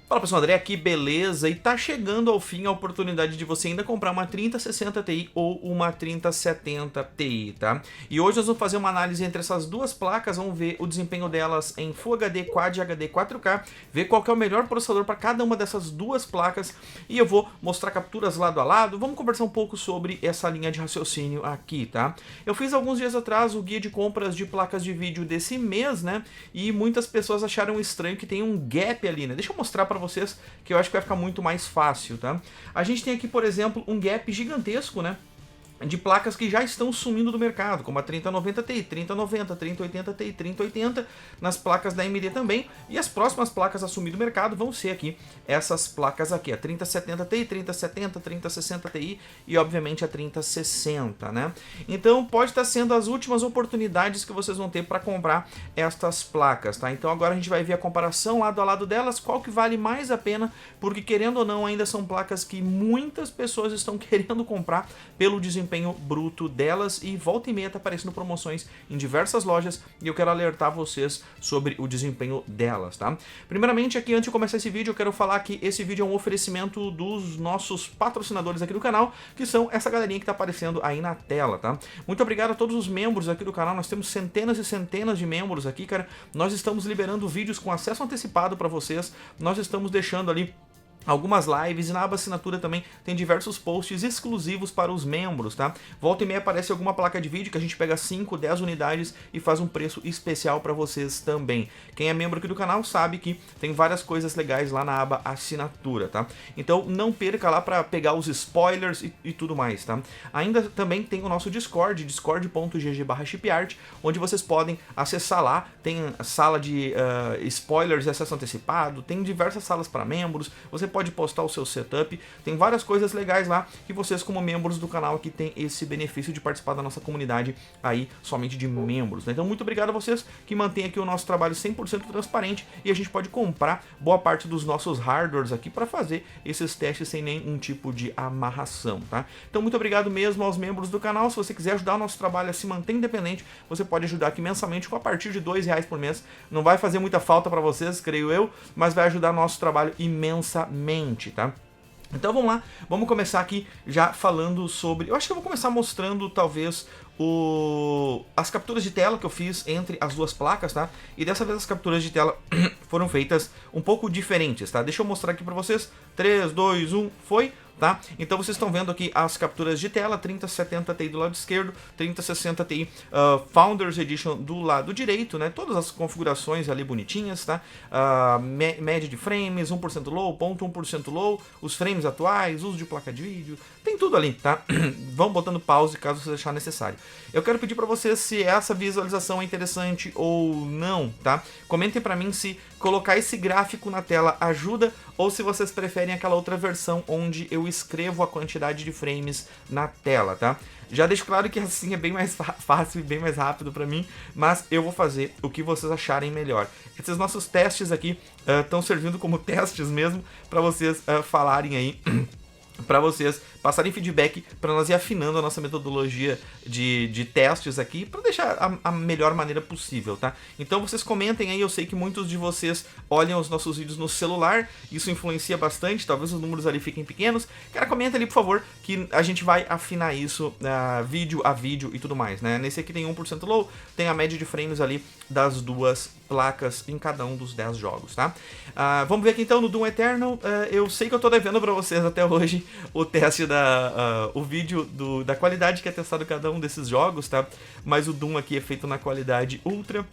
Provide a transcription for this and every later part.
Fala pessoal, André aqui, beleza? E tá chegando ao fim a oportunidade de você ainda comprar uma 3060 Ti ou uma 3070 Ti, tá? E hoje nós vamos fazer uma análise entre essas duas placas, vamos ver o desempenho delas em Full HD, Quad HD, 4K, ver qual que é o melhor processador para cada uma dessas duas placas e eu vou mostrar capturas lado a lado, vamos conversar um pouco sobre essa linha de raciocínio aqui, tá? Eu fiz alguns dias atrás o guia de compras de placas de vídeo desse mês, né? E muitas pessoas acharam estranho que tem um gap ali, né? Deixa eu mostrar para vocês que eu acho que vai ficar muito mais fácil, tá? A gente tem aqui, por exemplo, um gap gigantesco, né? De placas que já estão sumindo do mercado, como a 3090 Ti, 3090, 3080 Ti, 3080, nas placas da AMD também, e as próximas placas a sumir do mercado vão ser aqui, essas placas aqui, a 3070 Ti, 3070, 3060 Ti e obviamente a 3060, né? Então pode estar sendo as últimas oportunidades que vocês vão ter para comprar estas placas, tá? Então agora a gente vai ver a comparação lado a lado delas, qual que vale mais a pena, porque querendo ou não, ainda são placas que muitas pessoas estão querendo comprar pelo desempenho bruto delas e volta e meia tá aparecendo promoções em diversas lojas e eu quero alertar vocês sobre o desempenho delas, tá? Primeiramente aqui, antes de começar esse vídeo, eu quero falar que esse vídeo é um oferecimento dos nossos patrocinadores aqui do canal, que são essa galerinha que tá aparecendo aí na tela, tá? Muito obrigado a todos os membros aqui do canal, nós temos centenas e centenas de membros aqui, cara, nós estamos liberando vídeos com acesso antecipado para vocês, nós estamos deixando ali algumas lives e na aba assinatura também tem diversos posts exclusivos para os membros, tá? Volta e meia aparece alguma placa de vídeo que a gente pega 5, 10 unidades e faz um preço especial para vocês também. Quem é membro aqui do canal sabe que tem várias coisas legais lá na aba assinatura, tá? Então não perca lá para pegar os spoilers e tudo mais, tá? Ainda também tem o nosso Discord, discord.gg/chipart, onde vocês podem acessar lá, tem a sala de spoilers e acesso antecipado, tem diversas salas para membros, você pode postar o seu setup, tem várias coisas legais lá que vocês como membros do canal aqui tem esse benefício de participar da nossa comunidade aí somente de membros, né? Então muito obrigado a vocês que mantêm aqui o nosso trabalho 100% transparente e a gente pode comprar boa parte dos nossos hardwares aqui para fazer esses testes sem nenhum tipo de amarração, tá? Então muito obrigado mesmo aos membros do canal, se você quiser ajudar o nosso trabalho a se manter independente, você pode ajudar aqui mensalmente com a partir de R$2 por mês, não vai fazer muita falta para vocês, creio eu, mas vai ajudar o nosso trabalho imensamente, tá? Então vamos lá, vamos começar aqui já falando sobre... Eu acho que eu vou começar mostrando talvez as capturas de tela que eu fiz entre as duas placas, tá? E dessa vez as capturas de tela foram feitas um pouco diferentes, tá? Deixa eu mostrar aqui pra vocês. 3, 2, 1, foi... Tá? Então vocês estão vendo aqui as capturas de tela, 3070 Ti do lado esquerdo, 3060 Ti Founders Edition do lado direito, né? Todas as configurações ali bonitinhas, tá? Média de frames, 1% low, 0.1% low, os frames atuais, uso de placa de vídeo, tem tudo ali, tá? Vão botando pause caso vocês acharem necessário. Eu quero pedir para vocês se essa visualização é interessante ou não, tá? Comentem para mim se colocar esse gráfico na tela ajuda ou se vocês preferem aquela outra versão onde eu escrevo a quantidade de frames na tela, tá? Já deixo claro que assim é bem mais fácil e bem mais rápido para mim, mas eu vou fazer o que vocês acharem melhor. Esses nossos testes aqui estão servindo como testes mesmo para vocês falarem aí para vocês passarem feedback para nós ir afinando a nossa metodologia de testes aqui para deixar a melhor maneira possível, tá? Então vocês comentem aí, eu sei que muitos de vocês olham os nossos vídeos no celular, isso influencia bastante, talvez os números ali fiquem pequenos. Cara, comenta ali por favor que a gente vai afinar isso vídeo a vídeo e tudo mais, né? Nesse aqui tem 1% low, tem a média de frames ali das duas placas em cada um dos 10 jogos, tá? Vamos ver aqui então no Doom Eternal. Eu sei que eu tô devendo para vocês até hoje o teste o vídeo da qualidade que é testado cada um desses jogos, tá? Mas o Doom aqui é feito na qualidade Ultra.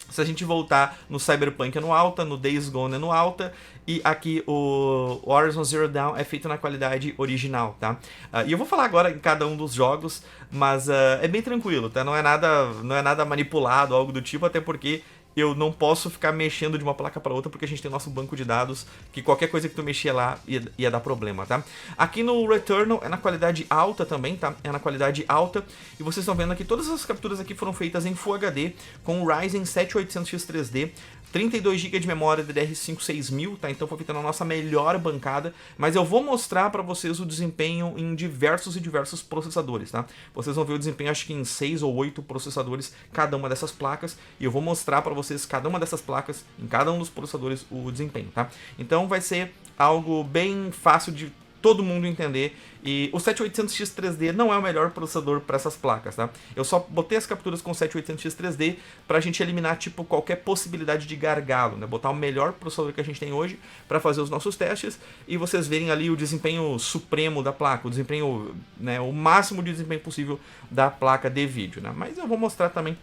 Se a gente voltar no Cyberpunk é no alta, no Days Gone é no alta, e aqui o Horizon Zero Dawn é feito na qualidade original, tá? E eu vou falar agora em cada um dos jogos, mas é bem tranquilo, tá? Não é nada manipulado, algo do tipo, até porque eu não posso ficar mexendo de uma placa para outra porque a gente tem nosso banco de dados, que qualquer coisa que tu mexer lá ia dar problema, tá? Aqui no Returnal é na qualidade alta também, tá? É na qualidade alta, e vocês estão vendo aqui, todas as capturas aqui foram feitas em Full HD, com o Ryzen 7800X 3D, 32 GB de memória DDR5 6000, tá? Então foi feita na nossa melhor bancada, mas eu vou mostrar para vocês o desempenho em diversos processadores, tá? Vocês vão ver o desempenho acho que em 6 ou 8 processadores cada uma dessas placas, e eu vou mostrar para vocês vocês cada uma dessas placas, em cada um dos processadores, o desempenho, tá? Então vai ser algo bem fácil de todo mundo entender, e o 7800X 3D não é o melhor processador para essas placas, tá? Eu só botei as capturas com o 7800X 3D pra gente eliminar, tipo, qualquer possibilidade de gargalo, né? Botar o melhor processador que a gente tem hoje para fazer os nossos testes e vocês verem ali o desempenho supremo da placa, o desempenho, né, o máximo de desempenho possível da placa de vídeo, né? Mas eu vou mostrar também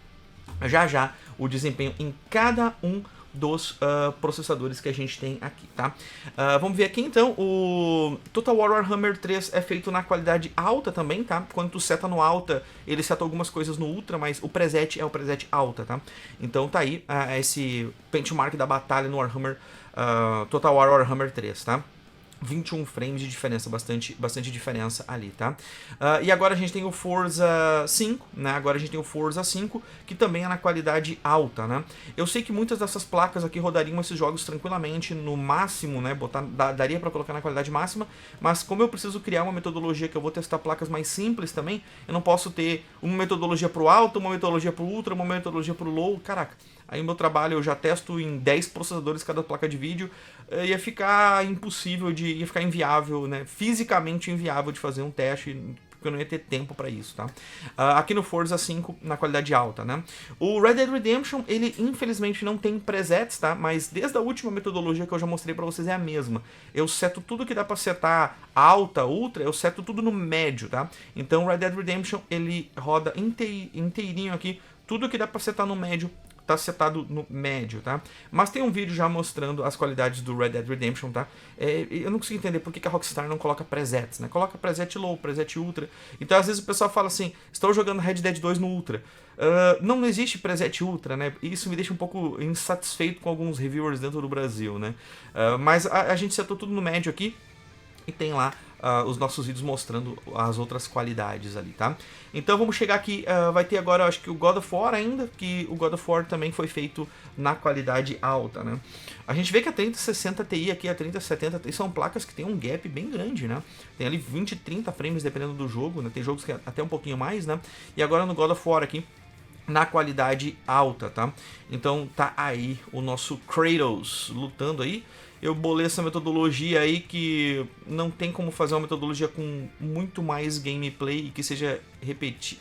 já o desempenho em cada um dos processadores que a gente tem aqui, tá? Vamos ver aqui então, o Total War Warhammer 3 é feito na qualidade alta também, tá? Quando tu seta no alta, ele seta algumas coisas no ultra, mas o preset é o preset alta, tá? Então tá aí esse benchmark da batalha no Warhammer, Total War Warhammer 3, tá? 21 frames de diferença, bastante diferença ali, tá? E agora a gente tem o Forza 5, né? Agora a gente tem o Forza 5, que também é na qualidade alta, né? Eu sei que muitas dessas placas aqui rodariam esses jogos tranquilamente no máximo, né? Daria para colocar na qualidade máxima, mas como eu preciso criar uma metodologia que eu vou testar placas mais simples também, eu não posso ter uma metodologia pro alto, uma metodologia pro ultra, uma metodologia pro low, caraca. Aí no meu trabalho eu já testo em 10 processadores cada placa de vídeo, ia ficar impossível, ia ficar inviável, né? Fisicamente inviável de fazer um teste, porque eu não ia ter tempo para isso, tá? Aqui no Forza 5, na qualidade alta, né? O Red Dead Redemption, ele infelizmente não tem presets, tá? Mas desde a última metodologia que eu já mostrei para vocês é a mesma. Eu seto tudo que dá para setar alta, ultra, eu seto tudo no médio, tá? Então o Red Dead Redemption, ele roda inteirinho aqui, tudo que dá para setar no médio tá setado no médio, tá? Mas tem um vídeo já mostrando as qualidades do Red Dead Redemption, tá? Eu não consigo entender por que a Rockstar não coloca presets, né? Coloca preset low, preset ultra. Então às vezes o pessoal fala assim, estou jogando Red Dead 2 no ultra. Não existe preset ultra, né? Isso me deixa um pouco insatisfeito com alguns reviewers dentro do Brasil, né? Mas a gente setou tudo no médio aqui e tem lá os nossos vídeos mostrando as outras qualidades ali, tá? Então vamos chegar aqui, vai ter agora, acho que o God of War ainda, que o God of War também foi feito na qualidade alta, né? A gente vê que a 3060 Ti aqui, a 3070 Ti são placas que tem um gap bem grande, né? Tem ali 20, 30 frames dependendo do jogo, né? Tem jogos que até um pouquinho mais, né? E agora no God of War aqui, na qualidade alta, tá? Então tá aí o nosso Kratos lutando aí. Eu bolei essa metodologia aí que não tem como fazer uma metodologia com muito mais gameplay e que seja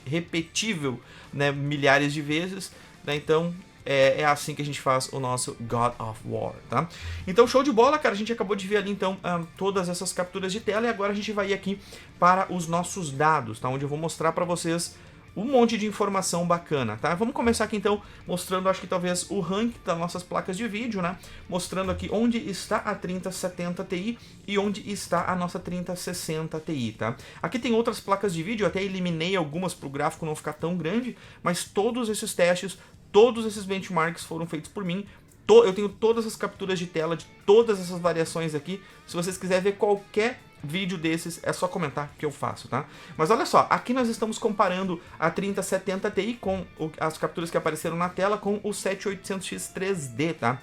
repetível, né, milhares de vezes, né? Então é assim que a gente faz o nosso God of War, tá? Então show de bola, cara, a gente acabou de ver ali então todas essas capturas de tela e agora a gente vai ir aqui para os nossos dados, tá? Onde eu vou mostrar para vocês um monte de informação bacana, tá? Vamos começar aqui então mostrando, acho que talvez o rank das nossas placas de vídeo, né? Mostrando aqui onde está a 3070 Ti e onde está a nossa 3060 Ti, tá? Aqui tem outras placas de vídeo, eu até eliminei algumas para o gráfico não ficar tão grande, mas todos esses testes, todos esses benchmarks foram feitos por mim. Eu tenho todas as capturas de tela de todas essas variações aqui. Se vocês quiserem ver qualquer vídeo desses, é só comentar que eu faço, tá? Mas olha só, aqui nós estamos comparando a 3070 Ti com as capturas que apareceram na tela com o 7800X 3D, tá?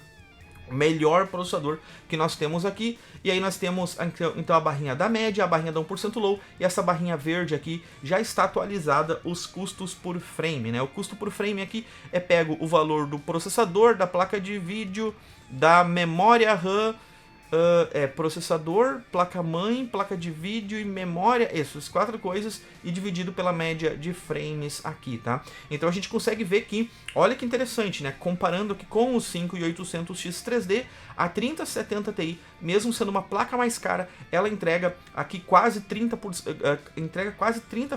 O melhor processador que nós temos aqui. E aí nós temos então a barrinha da média, a barrinha da 1% low e essa barrinha verde aqui já está atualizada os custos por frame, né? O custo por frame aqui é pego o valor do processador, da placa de vídeo, da memória RAM, processador, placa-mãe, placa de vídeo e memória, essas 4 coisas, e dividido pela média de frames aqui, tá? Então a gente consegue ver que, olha que interessante, né? Comparando aqui com o 5800X 3D, a 3070 Ti, mesmo sendo uma placa mais cara, ela entrega aqui quase 30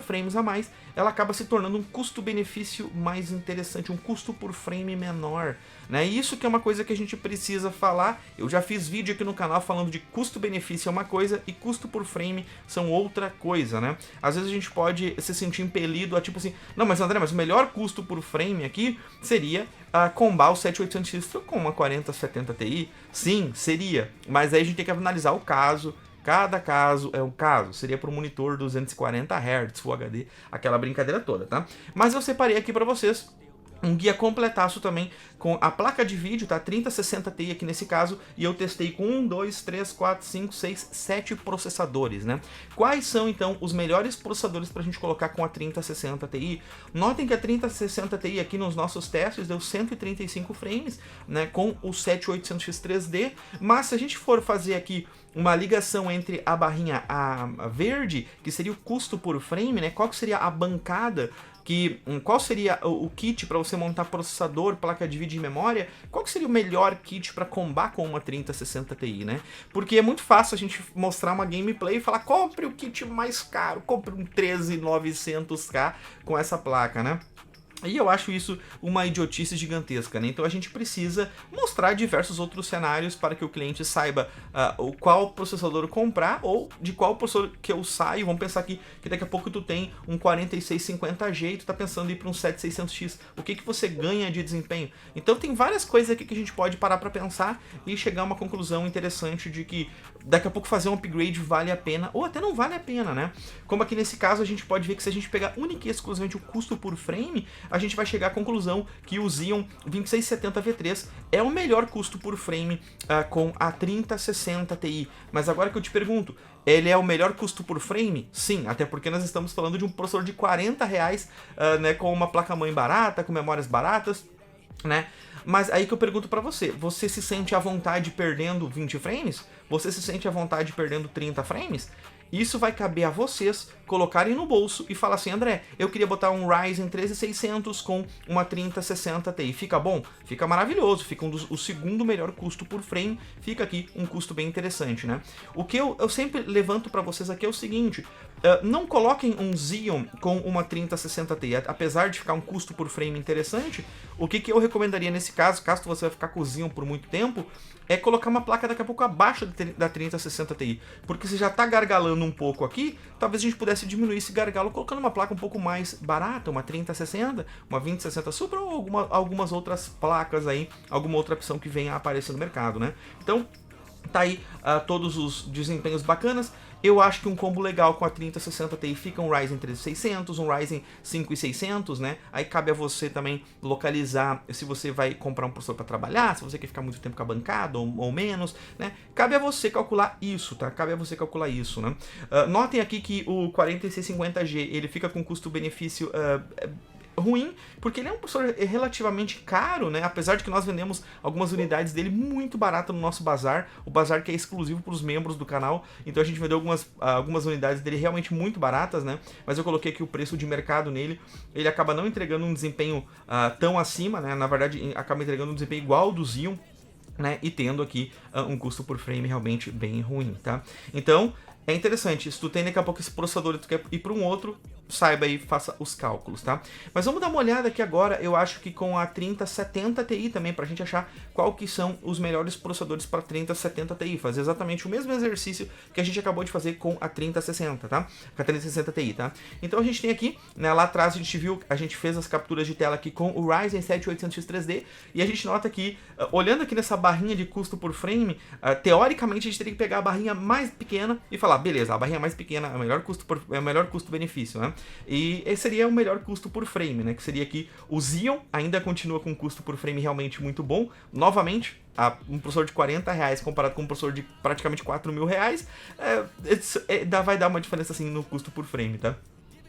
frames a mais, ela acaba se tornando um custo-benefício mais interessante, um custo por frame menor, né? Isso que é uma coisa que a gente precisa falar. Eu já fiz vídeo aqui no canal falando de custo-benefício é uma coisa e custo por frame são outra coisa, né? Às vezes a gente pode se sentir impelido a tipo assim, não, mas André, mas o melhor custo por frame aqui seria combar o 7800X com uma 4070 Ti. Sim, seria, mas aí a gente tem que analisar o caso. Cada caso é um caso, seria para um monitor 240 Hz, Full HD, aquela brincadeira toda, tá? Mas eu separei aqui para vocês um guia completaço também com a placa de vídeo, tá? 3060 Ti aqui nesse caso, e eu testei com 1, 2, 3, 4, 5, 6, 7 processadores, né? Quais são, então, os melhores processadores pra gente colocar com a 3060 Ti? Notem que a 3060 Ti aqui nos nossos testes deu 135 frames, né? Com o 7800X 3D, mas se a gente for fazer aqui uma ligação entre a barrinha a verde, que seria o custo por frame, né? Qual que seria a bancada qual seria o kit para você montar processador, placa de vídeo e memória? Qual que seria o melhor kit para combar com uma 3060 Ti, né? Porque é muito fácil a gente mostrar uma gameplay e falar, compre o kit mais caro, compre um 13900K com essa placa, né? E eu acho isso uma idiotice gigantesca, né? Então a gente precisa mostrar diversos outros cenários para que o cliente saiba qual processador comprar ou de qual processador que eu saio. Vamos pensar aqui que daqui a pouco tu tem um 4650G e tu tá pensando em ir para um 7600X. O que você ganha de desempenho? Então tem várias coisas aqui que a gente pode parar para pensar e chegar a uma conclusão interessante de que daqui a pouco fazer um upgrade vale a pena ou até não vale a pena, né? Como aqui nesse caso a gente pode ver que se a gente pegar única e exclusivamente o custo por frame, a gente vai chegar à conclusão que o Xeon 2670V3 é o melhor custo por frame com a 3060 Ti. Mas agora que eu te pergunto, ele é o melhor custo por frame? Sim, até porque nós estamos falando de um processador de R$40, né, com uma placa-mãe barata, com memórias baratas, né? Mas aí que eu pergunto pra você, você se sente à vontade perdendo 20 frames? Você se sente à vontade perdendo 30 frames? Isso vai caber a vocês colocarem no bolso e falar assim, André, eu queria botar um Ryzen 13600 com uma 3060 Ti. Fica bom? Fica maravilhoso, fica o segundo melhor custo por frame, fica aqui um custo bem interessante, né? O que eu sempre levanto para vocês aqui é o seguinte, não coloquem um Xeon com uma 3060 Ti, apesar de ficar um custo por frame interessante, o que eu recomendaria nesse caso você vai ficar com o Xeon por muito tempo, é colocar uma placa daqui a pouco abaixo da 3060 Ti, porque se já está gargalando um pouco aqui, talvez a gente pudesse diminuir esse gargalo colocando uma placa um pouco mais barata, uma 3060, uma 2060 Super ou algumas outras placas aí, alguma outra opção que venha a aparecer no mercado, né? Então, tá aí todos os desempenhos bacanas. Eu acho que um combo legal com a 3060 Ti fica um Ryzen 3600, um Ryzen 5600, né? Aí cabe a você também localizar se você vai comprar um processador para trabalhar, se você quer ficar muito tempo com a bancada ou menos, né? Cabe a você calcular isso, tá? Cabe a você calcular isso, né? Notem aqui que o 4650G, ele fica com custo-benefício ruim, porque ele é um processador relativamente caro, né? Apesar de que nós vendemos algumas unidades dele muito barato no nosso bazar, o bazar que é exclusivo para os membros do canal, então a gente vendeu algumas unidades dele realmente muito baratas, né? Mas eu coloquei aqui o preço de mercado nele, ele acaba não entregando um desempenho tão acima, né? Na verdade, acaba entregando um desempenho igual ao do Xeon, né? E tendo aqui um custo por frame realmente bem ruim, tá? Então, é interessante, se tu tem daqui a pouco esse processador e tu quer ir para um outro, saiba aí, faça os cálculos, tá? Mas vamos dar uma olhada aqui agora, eu acho que com a 3070 Ti também, pra gente achar qual que são os melhores processadores para 3070 Ti, fazer exatamente o mesmo exercício que a gente acabou de fazer com a 3060, tá? Com a 3060 Ti, tá? Então a gente tem aqui, né, lá atrás a gente fez as capturas de tela aqui com o Ryzen 7800X 3D, e a gente nota que, olhando aqui nessa barrinha de custo por frame, teoricamente a gente teria que pegar a barrinha mais pequena e falar, beleza, a barrinha mais pequena é o melhor custo-benefício, né? E esse seria o melhor custo por frame, né? Que seria aqui o Xeon, ainda continua com um custo por frame realmente muito bom. Novamente, um processador de R$40 comparado com um processador de praticamente R$4.000, vai dar uma diferença assim no custo por frame, tá?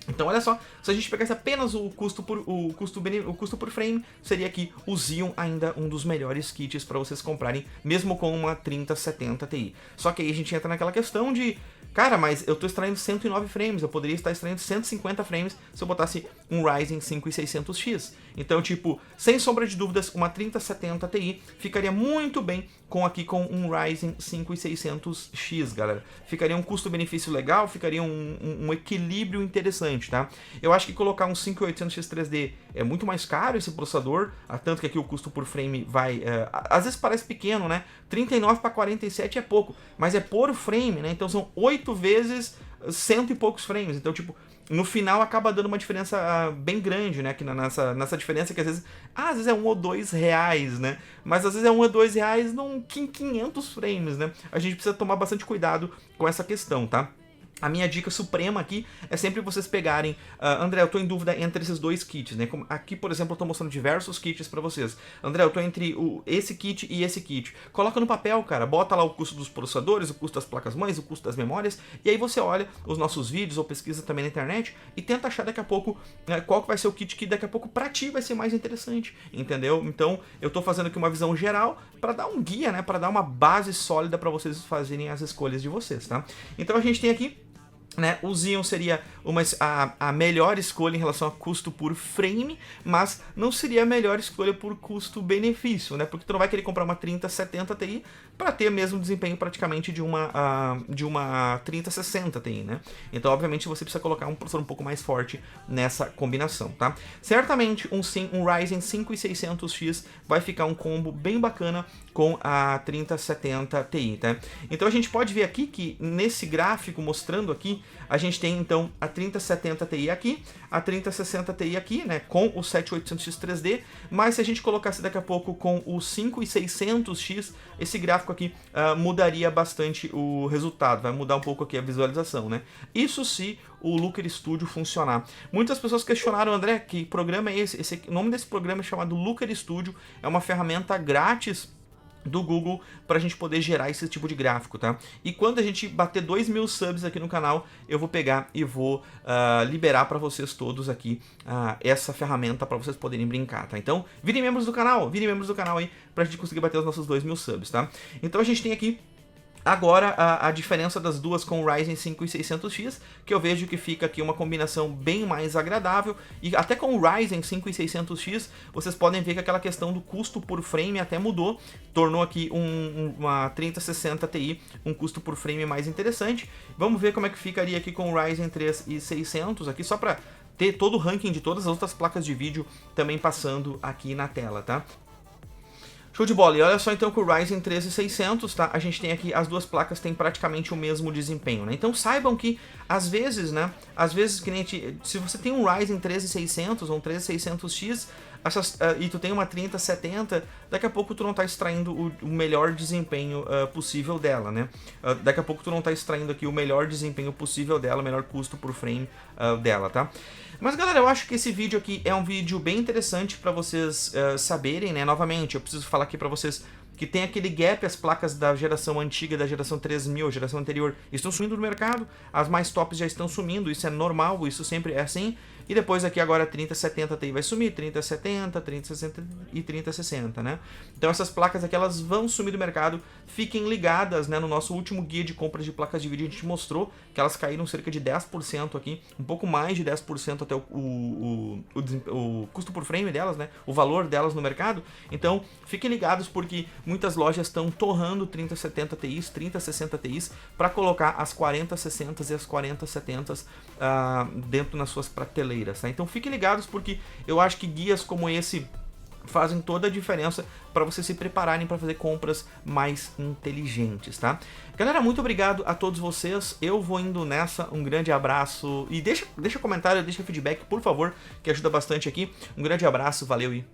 Então olha só, se a gente pegasse apenas o custo por frame, seria aqui o Xeon ainda um dos melhores kits para vocês comprarem, mesmo com uma 3070 Ti. Só que aí a gente entra naquela questão de, cara, mas eu estou extraindo 109 frames, eu poderia estar extraindo 150 frames se eu botasse um Ryzen 5600X. Então, tipo, sem sombra de dúvidas, uma 3070 Ti ficaria muito bem com um Ryzen 5600X, galera. Ficaria um custo-benefício legal, ficaria um equilíbrio interessante, tá? Eu acho que colocar um 5800X 3D é muito mais caro esse processador, tanto que aqui o custo por frame vai... às vezes parece pequeno, né? 39 para 47 é pouco, mas é por frame, né? Então são 8 vezes 100 e poucos frames. Então, tipo, no final acaba dando uma diferença bem grande, né? Aqui nessa diferença que às vezes é R$1 ou R$2, né? Mas às vezes é R$1 ou R$2 em 500 frames, né? A gente precisa tomar bastante cuidado com essa questão, tá? A minha dica suprema aqui é sempre vocês pegarem, André, eu tô em dúvida entre esses dois kits, né? Aqui, por exemplo, eu tô mostrando diversos kits para vocês. André, eu tô entre esse kit e esse kit. Coloca no papel, cara, bota lá o custo dos processadores, o custo das placas-mães, o custo das memórias, e aí você olha os nossos vídeos ou pesquisa também na internet e tenta achar daqui a pouco qual que vai ser o kit que daqui a pouco pra ti vai ser mais interessante, entendeu? Então, eu tô fazendo aqui uma visão geral para dar um guia, né? Para dar uma base sólida para vocês fazerem as escolhas de vocês, tá? Então a gente tem aqui, né, o Xeon seria a melhor escolha em relação a custo por frame, mas não seria a melhor escolha por custo-benefício, né? Porque tu não vai querer comprar uma 3070 Ti para ter o mesmo desempenho praticamente de uma 3060 Ti, né? Então, obviamente, você precisa colocar um processador um pouco mais forte nessa combinação, tá? Certamente, um Ryzen 5600X vai ficar um combo bem bacana com a 3070 Ti, tá? Então, a gente pode ver aqui que nesse gráfico mostrando aqui, a gente tem então a 3070 Ti aqui, a 3060 Ti aqui, né, com o 7800X 3D, mas se a gente colocasse daqui a pouco com o 5600X, esse gráfico aqui mudaria bastante o resultado, vai mudar um pouco aqui a visualização, né? Isso se o Looker Studio funcionar. Muitas pessoas questionaram, André, que programa é esse? O nome desse programa é chamado Looker Studio, é uma ferramenta grátis do Google para a gente poder gerar esse tipo de gráfico, tá? E quando a gente bater 2.000 subs aqui no canal, eu vou pegar e vou liberar para vocês todos aqui essa ferramenta para vocês poderem brincar, tá? Então, virem membros do canal aí para a gente conseguir bater os nossos 2.000 subs, tá? Então a gente tem aqui agora a diferença das duas com o Ryzen 5600X, que eu vejo que fica aqui uma combinação bem mais agradável, e até com o Ryzen 5600X, vocês podem ver que aquela questão do custo por frame até mudou, tornou aqui uma 3060 Ti um custo por frame mais interessante. Vamos ver como é que ficaria aqui com o Ryzen 3600, aqui só para ter todo o ranking de todas as outras placas de vídeo também passando aqui na tela, tá? Show de bola, e olha só então que o Ryzen 3600, tá? A gente tem aqui, as duas placas têm praticamente o mesmo desempenho, né? Então saibam que, às vezes, né? Às vezes, que nem se você tem um Ryzen 3600 ou um 3600X, e tu tem uma 3070, daqui a pouco tu não tá extraindo o melhor desempenho possível dela, né? Daqui a pouco tu não tá extraindo aqui o melhor desempenho possível dela, o melhor custo por frame dela, tá? Mas galera, eu acho que esse vídeo aqui é um vídeo bem interessante para vocês saberem, né? Novamente, eu preciso falar aqui para vocês que tem aquele gap, as placas da geração antiga, da geração 3000, geração anterior, estão sumindo do mercado, as mais tops já estão sumindo, isso é normal, isso sempre é assim, e depois aqui agora a 3070 Ti vai sumir, 3070, 3060 e 3060, né? Então essas placas aqui, elas vão sumir do mercado, fiquem ligadas, né? No nosso último guia de compras de placas de vídeo a gente mostrou que elas caíram cerca de 10% aqui, um pouco mais de 10% até o custo por frame delas, né? O valor delas no mercado, então fiquem ligados porque muitas lojas estão torrando 3070 Ti, 3060 Ti para colocar as 4060 e as 4070 dentro nas suas prateleiras, tá? Então fiquem ligados porque eu acho que guias como esse fazem toda a diferença para vocês se prepararem para fazer compras mais inteligentes, tá? Galera, muito obrigado a todos vocês, eu vou indo nessa, um grande abraço e deixa comentário, deixa feedback, por favor, que ajuda bastante aqui. Um grande abraço, valeu e